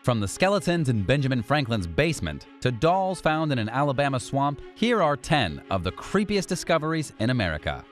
From the skeletons in Benjamin Franklin's basement to dolls found in an Alabama swamp, here are 10 of the creepiest discoveries in America.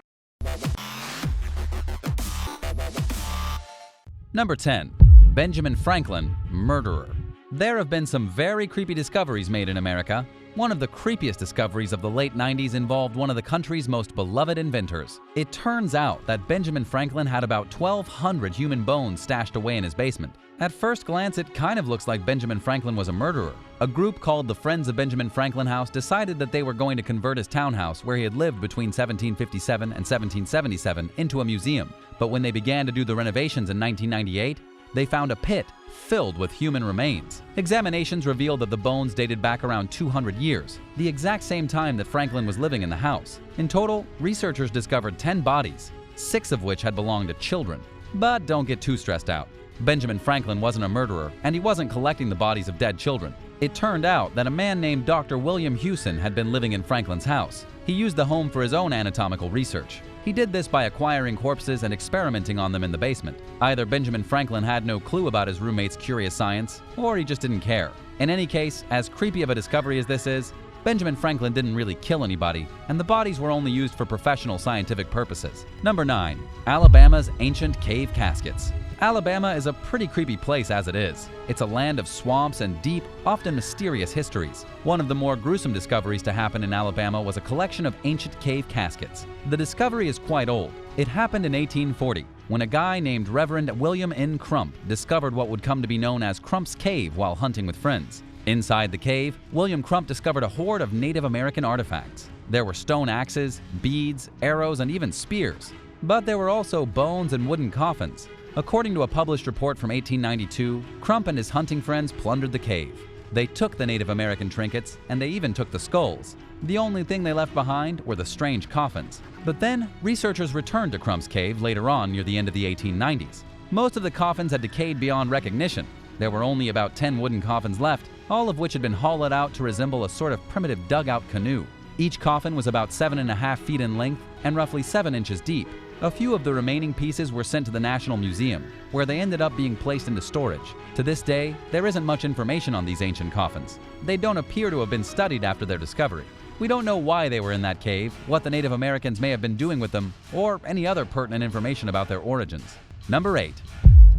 Number 10. Benjamin Franklin, murderer. There have been some very creepy discoveries made in America. One of the creepiest discoveries of the late 90s involved one of the country's most beloved inventors. It turns out that Benjamin Franklin had about 1,200 human bones stashed away in his basement. At first glance, it kind of looks like Benjamin Franklin was a murderer. A group called the Friends of Benjamin Franklin House decided that they were going to convert his townhouse, where he had lived between 1757 and 1777, into a museum. But when they began to do the renovations in 1998, they found a pit filled with human remains. Examinations revealed that the bones dated back around 200 years, the exact same time that Franklin was living in the house. In total, researchers discovered 10 bodies, 6 of which had belonged to children. But don't get too stressed out. Benjamin Franklin wasn't a murderer, and he wasn't collecting the bodies of dead children. It turned out that a man named Dr. William Hewson had been living in Franklin's house. He used the home for his own anatomical research. He did this by acquiring corpses and experimenting on them in the basement. Either Benjamin Franklin had no clue about his roommate's curious science, or he just didn't care. In any case, as creepy of a discovery as this is, Benjamin Franklin didn't really kill anybody, and the bodies were only used for professional scientific purposes. Number 9. Alabama's ancient cave caskets. Alabama is a pretty creepy place as it is. It's a land of swamps and deep, often mysterious histories. One of the more gruesome discoveries to happen in Alabama was a collection of ancient cave caskets. The discovery is quite old. It happened in 1840, when a guy named Reverend William N. Crump discovered what would come to be known as Crump's Cave while hunting with friends. Inside the cave, William Crump discovered a hoard of Native American artifacts. There were stone axes, beads, arrows, and even spears. But there were also bones and wooden coffins. According to a published report from 1892, Crump and his hunting friends plundered the cave. They took the Native American trinkets, and they even took the skulls. The only thing they left behind were the strange coffins. But then, researchers returned to Crump's cave later on near the end of the 1890s. Most of the coffins had decayed beyond recognition. There were only about 10 wooden coffins left, all of which had been hollowed out to resemble a sort of primitive dugout canoe. Each coffin was about 7.5 feet in length and roughly 7 inches deep. A few of the remaining pieces were sent to the National Museum, where they ended up being placed into storage. To this day, there isn't much information on these ancient coffins. They don't appear to have been studied after their discovery. We don't know why they were in that cave, what the Native Americans may have been doing with them, or any other pertinent information about their origins. Number 8.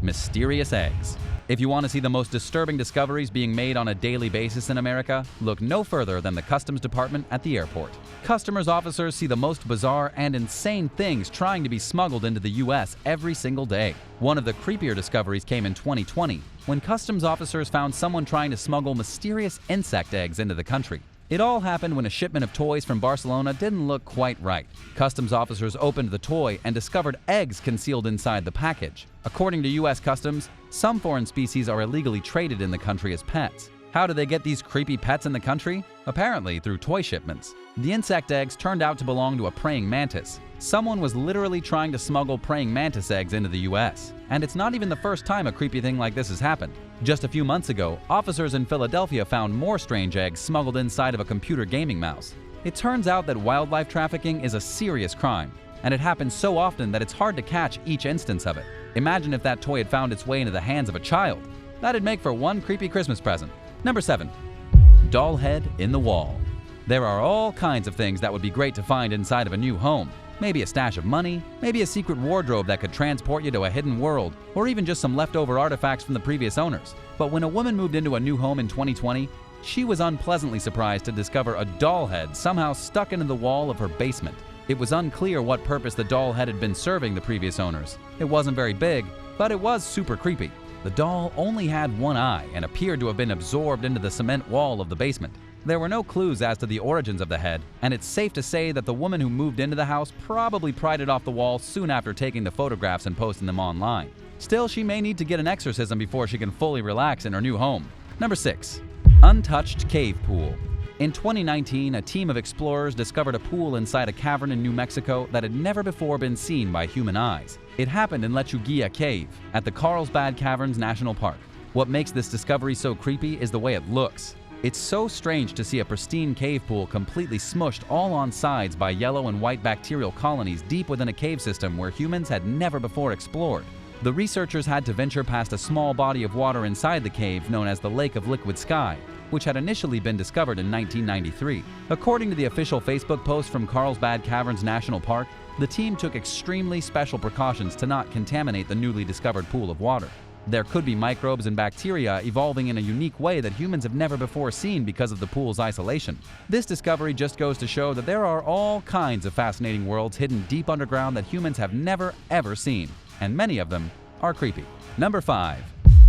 Mysterious eggs. If you want to see the most disturbing discoveries being made on a daily basis in America, look no further than the Customs Department at the airport. Customs officers see the most bizarre and insane things trying to be smuggled into the U.S. every single day. One of the creepier discoveries came in 2020, when customs officers found someone trying to smuggle mysterious insect eggs into the country. It all happened when a shipment of toys from Barcelona didn't look quite right. Customs officers opened the toy and discovered eggs concealed inside the package. According to U.S. Customs, some foreign species are illegally traded in the country as pets. How do they get these creepy pets in the country? Apparently through toy shipments. The insect eggs turned out to belong to a praying mantis. Someone was literally trying to smuggle praying mantis eggs into the U.S. And it's not even the first time a creepy thing like this has happened. Just a few months ago, officers in Philadelphia found more strange eggs smuggled inside of a computer gaming mouse. It turns out that wildlife trafficking is a serious crime, and it happens so often that it's hard to catch each instance of it. Imagine if that toy had found its way into the hands of a child. That'd make for one creepy Christmas present. Number 7. Doll head in the wall. There are all kinds of things that would be great to find inside of a new home. Maybe a stash of money, maybe a secret wardrobe that could transport you to a hidden world, or even just some leftover artifacts from the previous owners. But when a woman moved into a new home in 2020, she was unpleasantly surprised to discover a doll head somehow stuck into the wall of her basement. It was unclear what purpose the doll head had been serving the previous owners. It wasn't very big, but it was super creepy. The doll only had one eye and appeared to have been absorbed into the cement wall of the basement. There were no clues as to the origins of the head, and it's safe to say that the woman who moved into the house probably pried it off the wall soon after taking the photographs and posting them online. Still, she may need to get an exorcism before she can fully relax in her new home. Number 6. Untouched cave pool. In 2019, a team of explorers discovered a pool inside a cavern in New Mexico that had never before been seen by human eyes. It happened in Lechuguilla Cave at the Carlsbad Caverns National Park. What makes this discovery so creepy is the way it looks. It's so strange to see a pristine cave pool completely smushed all on sides by yellow and white bacterial colonies deep within a cave system where humans had never before explored. The researchers had to venture past a small body of water inside the cave known as the Lake of Liquid Sky, which had initially been discovered in 1993. According to the official Facebook post from Carlsbad Caverns National Park, the team took extremely special precautions to not contaminate the newly discovered pool of water. There could be microbes and bacteria evolving in a unique way that humans have never before seen because of the pool's isolation. This discovery just goes to show that there are all kinds of fascinating worlds hidden deep underground that humans have never ever seen, and many of them are creepy. Number 5.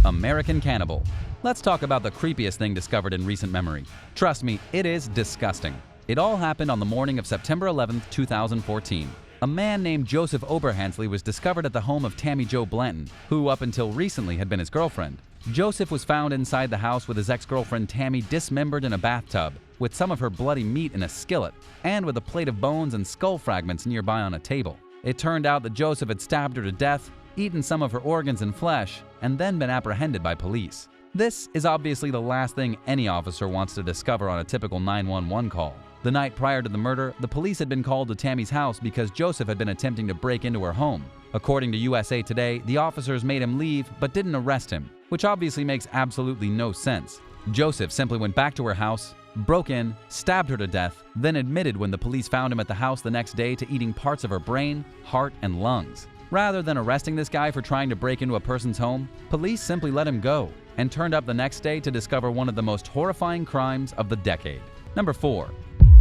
American Cannibal. Let's talk about the creepiest thing discovered in recent memory. Trust me, it is disgusting. It all happened on the morning of September 11, 2014. A man named Joseph Oberhansley was discovered at the home of Tammy Jo Blanton, who up until recently had been his girlfriend. Joseph was found inside the house with his ex-girlfriend Tammy dismembered in a bathtub, with some of her bloody meat in a skillet, and with a plate of bones and skull fragments nearby on a table. It turned out that Joseph had stabbed her to death, eaten some of her organs and flesh, and then been apprehended by police. This is obviously the last thing any officer wants to discover on a typical 911 call. The night prior to the murder, the police had been called to Tammy's house because Joseph had been attempting to break into her home. According to USA Today, the officers made him leave but didn't arrest him, which obviously makes absolutely no sense. Joseph simply went back to her house, broke in, stabbed her to death, then admitted when the police found him at the house the next day to eating parts of her brain, heart, and lungs. Rather than arresting this guy for trying to break into a person's home, police simply let him go and turned up the next day to discover one of the most horrifying crimes of the decade. Number 4.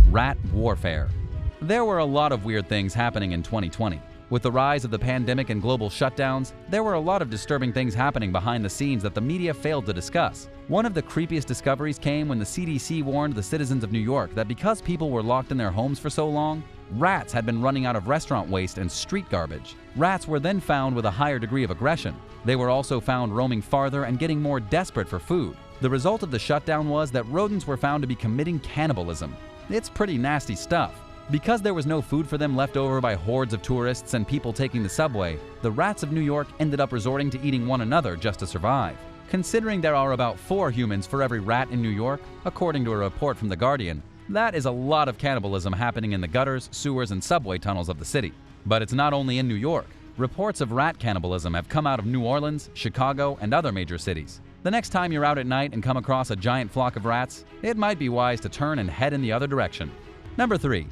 Rat warfare. There were a lot of weird things happening in 2020. With the rise of the pandemic and global shutdowns, there were a lot of disturbing things happening behind the scenes that the media failed to discuss. One of the creepiest discoveries came when the CDC warned the citizens of New York that because people were locked in their homes for so long, rats had been running out of restaurant waste and street garbage. Rats were then found with a higher degree of aggression. They were also found roaming farther and getting more desperate for food. The result of the shutdown was that rodents were found to be committing cannibalism. It's pretty nasty stuff. Because there was no food for them left over by hordes of tourists and people taking the subway, the rats of New York ended up resorting to eating one another just to survive. Considering there are about 4 humans for every rat in New York, according to a report from The Guardian, that is a lot of cannibalism happening in the gutters, sewers, and subway tunnels of the city. But it's not only in New York. Reports of rat cannibalism have come out of New Orleans, Chicago, and other major cities. The next time you're out at night and come across a giant flock of rats, it might be wise to turn and head in the other direction. Number 3.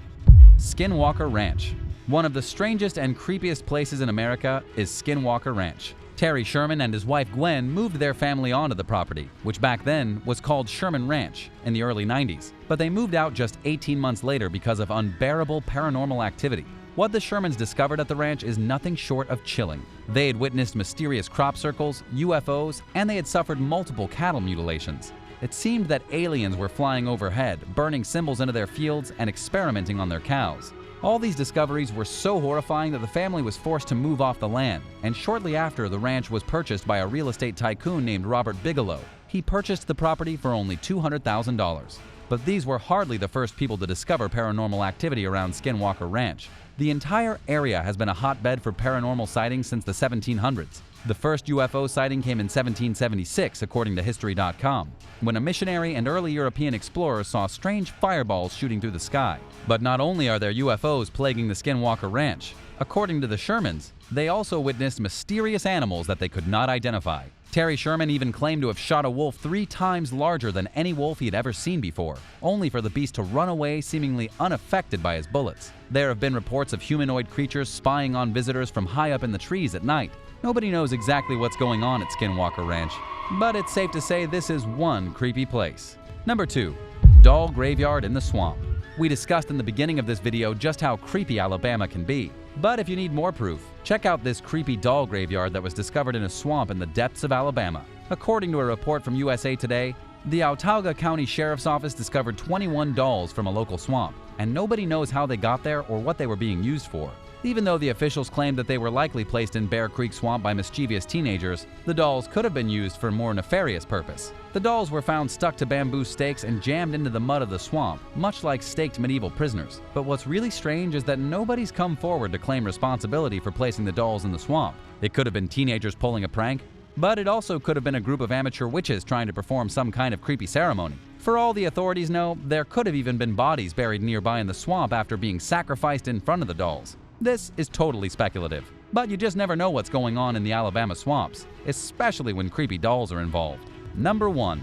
Skinwalker Ranch. One of the strangest and creepiest places in America is Skinwalker Ranch. Terry Sherman and his wife Gwen moved their family onto the property, which back then was called Sherman Ranch, in the early 90s. But they moved out just 18 months later because of unbearable paranormal activity. What the Shermans discovered at the ranch is nothing short of chilling. They had witnessed mysterious crop circles, UFOs, and they had suffered multiple cattle mutilations. It seemed that aliens were flying overhead, burning symbols into their fields and experimenting on their cows. All these discoveries were so horrifying that the family was forced to move off the land, and shortly after, the ranch was purchased by a real estate tycoon named Robert Bigelow. He purchased the property for only $200,000. But these were hardly the first people to discover paranormal activity around Skinwalker Ranch. The entire area has been a hotbed for paranormal sightings since the 1700s. The first UFO sighting came in 1776, according to History.com, when a missionary and early European explorers saw strange fireballs shooting through the sky. But not only are there UFOs plaguing the Skinwalker Ranch, according to the Shermans, they also witnessed mysterious animals that they could not identify. Terry Sherman even claimed to have shot a wolf 3 times larger than any wolf he had ever seen before, only for the beast to run away seemingly unaffected by his bullets. There have been reports of humanoid creatures spying on visitors from high up in the trees at night. Nobody knows exactly what's going on at Skinwalker Ranch, but it's safe to say this is one creepy place. Number 2. Doll Graveyard in the Swamp. We discussed in the beginning of this video just how creepy Alabama can be. But if you need more proof, check out this creepy doll graveyard that was discovered in a swamp in the depths of Alabama. According to a report from USA Today, the Autauga County Sheriff's Office discovered 21 dolls from a local swamp, and nobody knows how they got there or what they were being used for. Even though the officials claimed that they were likely placed in Bear Creek Swamp by mischievous teenagers, the dolls could have been used for a more nefarious purpose. The dolls were found stuck to bamboo stakes and jammed into the mud of the swamp, much like staked medieval prisoners. But what's really strange is that nobody's come forward to claim responsibility for placing the dolls in the swamp. It could have been teenagers pulling a prank, but it also could have been a group of amateur witches trying to perform some kind of creepy ceremony. For all the authorities know, there could have even been bodies buried nearby in the swamp after being sacrificed in front of the dolls. This is totally speculative. But you just never know what's going on in the Alabama swamps, especially when creepy dolls are involved. Number 1.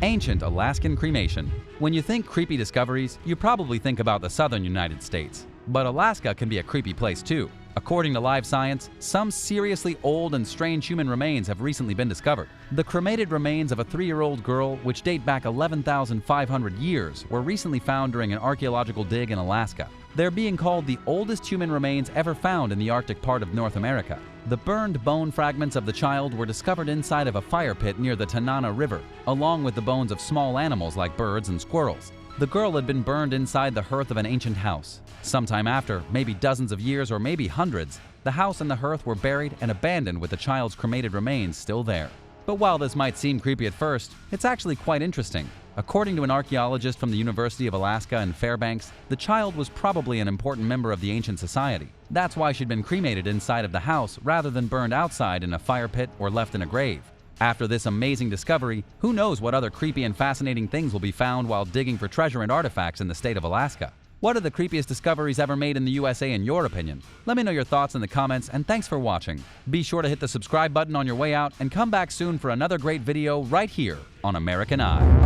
Ancient Alaskan Cremation. When you think creepy discoveries, you probably think about the southern United States. But Alaska can be a creepy place too. According to Live Science, some seriously old and strange human remains have recently been discovered. The cremated remains of a 3-year-old girl, which date back 11,500 years, were recently found during an archaeological dig in Alaska. They're being called the oldest human remains ever found in the Arctic part of North America. The burned bone fragments of the child were discovered inside of a fire pit near the Tanana River, along with the bones of small animals like birds and squirrels. The girl had been burned inside the hearth of an ancient house. Sometime after, maybe dozens of years or maybe hundreds, the house and the hearth were buried and abandoned with the child's cremated remains still there. But while this might seem creepy at first, it's actually quite interesting. According to an archaeologist from the University of Alaska in Fairbanks, the child was probably an important member of the ancient society. That's why she'd been cremated inside of the house rather than burned outside in a fire pit or left in a grave. After this amazing discovery, who knows what other creepy and fascinating things will be found while digging for treasure and artifacts in the state of Alaska. What are the creepiest discoveries ever made in the USA in your opinion? Let me know your thoughts in the comments, and thanks for watching. Be sure to hit the subscribe button on your way out and come back soon for another great video right here on American Eye.